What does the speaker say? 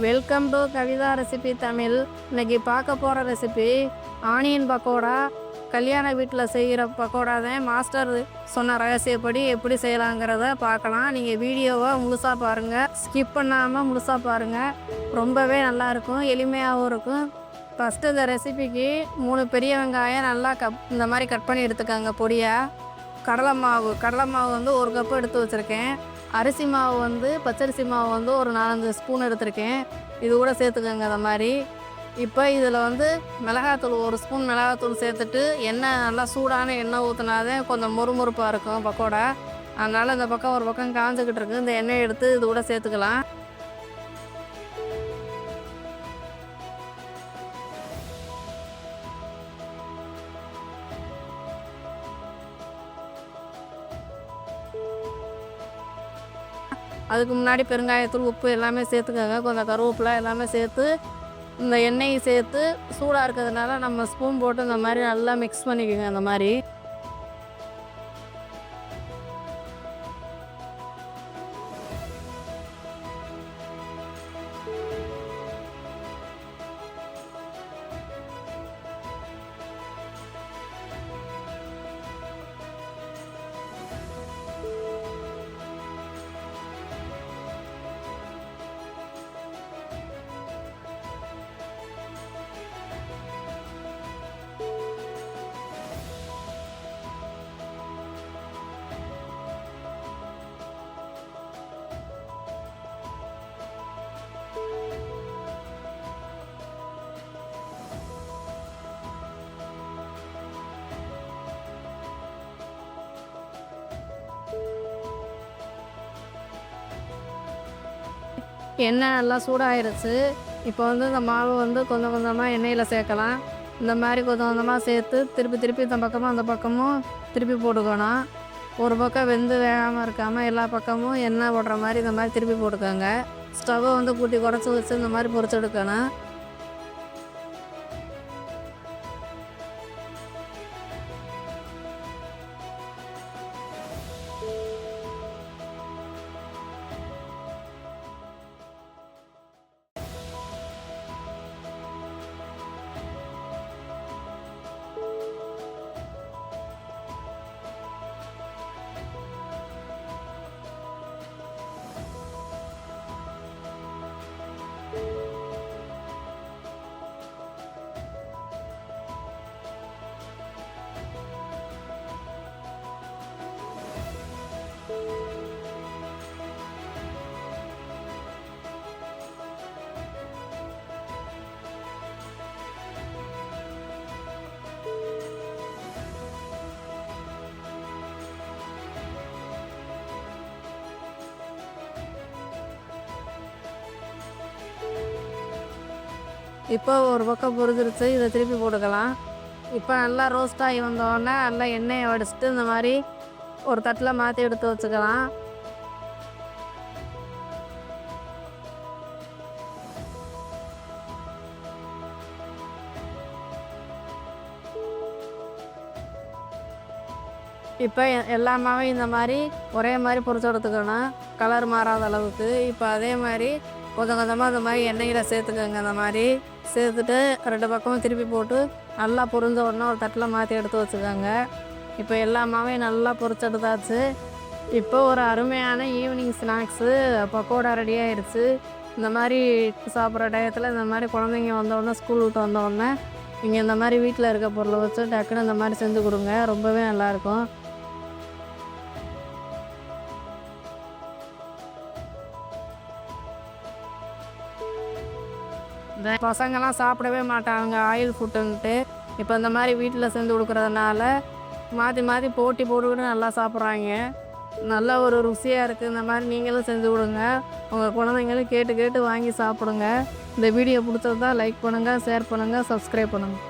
Welcome to Kavitha recipe Tamil. இன்னைக்கு பார்க்க போகிற ரெசிபி ஆனியன் பக்கோடா. கல்யாண வீட்டில் செய்கிற பக்கோடா தான். மாஸ்டர் சொன்ன ரகசியப்படி எப்படி செய்யலாங்கிறத பார்க்கலாம். நீங்கள் வீடியோவை முழுசாக பாருங்கள், ஸ்கிப் பண்ணாமல் முழுசாக பாருங்கள். ரொம்பவே நல்லாயிருக்கும், எளிமையாகவும் இருக்கும். ஃபஸ்ட்டு இந்த ரெசிபிக்கு 3 பெரிய வெங்காயம் நல்லா இந்த மாதிரி கட் பண்ணி எடுத்துக்கோங்க பொடியாக. கடலை மாவு வந்து 1 கப்பு எடுத்து வச்சுருக்கேன். அரிசி மாவு வந்து பச்சரிசி மாவு வந்து ஒரு 4-5 ஸ்பூன் எடுத்திருக்கேன். இது கூட சேர்த்துக்கோங்க அந்த மாதிரி. இப்போ இதில் வந்து மிளகாத்தூள் 1 ஸ்பூன் மிளகாத்தூள் சேர்த்துட்டு எண்ணெய் நல்லா சூடான எண்ணெய் ஊற்றினாதான் கொஞ்சம் மொறுமொறுப்பாக இருக்கும் பக்கோடா. அதனால் இந்த பக்கம் ஒரு பக்கம் காஞ்சிக்கிட்டு இருக்கு. இந்த எண்ணெயை எடுத்து இது கூட சேர்த்துக்கலாம். அதுக்கு முன்னாடி பெருங்காயத்தூள், உப்பு எல்லாமே சேர்த்துக்கோங்க. கொஞ்சம் கருவேப்பிலை எல்லாமே சேர்த்து இந்த எண்ணெயை சேர்த்து சூடாக இருக்கிறதுனால நம்ம ஸ்பூன் போட்டு இந்த மாதிரி நல்லா மிக்ஸ் பண்ணிக்கோங்க. அந்த மாதிரி எண்ணெய் நல்லா சூடாகிருச்சு. இப்போ வந்து இந்த மாவு வந்து கொஞ்சம் கொஞ்சமாக எண்ணெயில் சேர்க்கலாம். இந்த மாதிரி கொஞ்சம் கொஞ்சமாக சேர்த்து திருப்பி இந்த பக்கமும் அந்த பக்கமும் திருப்பி போட்டுக்கணும். ஒரு பக்கம் வெந்து வேகாமல் இருக்காமல் எல்லா பக்கமும் எண்ணெய் போடுற மாதிரி இந்த மாதிரி திருப்பி போட்டுக்கோங்க. ஸ்டவ்வை வந்து கூட்டி குறைச்சி வச்சு இந்த மாதிரி பொரிச்சு எடுக்கணும். இப்போ ஒரு பக்கம் பொரிஞ்சிருச்சு. இதை திருப்பி போட்டுக்கலாம். இப்போ நல்லா ரோஸ்ட் ஆகி வந்தோடனே நல்லா எண்ணெயை வடிச்சிட்டு இந்த மாதிரி ஒரு தட்டில் மாற்றி எடுத்து வச்சுக்கலாம். இப்போ எல்லா மாவையும் இந்த மாதிரி ஒரே மாதிரி பொரிச்சு எடுத்துக்கணும், கலர் மாறாத அளவுக்கு. இப்போ அதே மாதிரி கொஞ்சம் கொஞ்சமாக இந்த மாதிரி எண்ணெயில் சேர்த்துக்கோங்க. அந்த மாதிரி சேர்த்துட்டு 2 பக்கமும் திருப்பி போட்டு நல்லா பொரிஞ்ச உடனே ஒரு தட்டில் மாற்றி எடுத்து வச்சுக்கோங்க. இப்போ எல்லா மாவையும் நல்லா பொரிச்சு எடுத்தாச்சு. இப்போ ஒரு அருமையான ஈவினிங் ஸ்நாக்ஸு பக்கோடா ரெடி ஆகிடுச்சு. இந்த மாதிரி சாப்பிட்ற டயத்தில் இந்த மாதிரி குழந்தைங்க வந்தோடனே, ஸ்கூல் விட்டு வந்தோடனே நீங்கள் இந்த மாதிரி வீட்டில் இருக்க பொருளை வச்சு டக்குன்னு இந்த மாதிரி செஞ்சு கொடுங்க. ரொம்பவே நல்லாயிருக்கும். பசங்கள்லாம் சாப்பிடவே மாட்டாங்க ஆயில் ஃபுட்டுன்ட்டு. இப்போ இந்த மாதிரி வீட்டில் செஞ்சு கொடுக்குறதுனால மாற்றி போட்டி போட்டுக்கிட்டு நல்லா சாப்பிட்றாங்க. நல்ல ஒரு ருசியாக இருக்குது. இந்த மாதிரி நீங்களும் செஞ்சு கொடுங்க. உங்கள் குழந்தைங்களும் கேட்டு வாங்கி சாப்பிடுங்க. இந்த வீடியோ பிடிச்சதா லைக் பண்ணுங்கள், ஷேர் பண்ணுங்கள், சப்ஸ்கிரைப் பண்ணுங்கள்.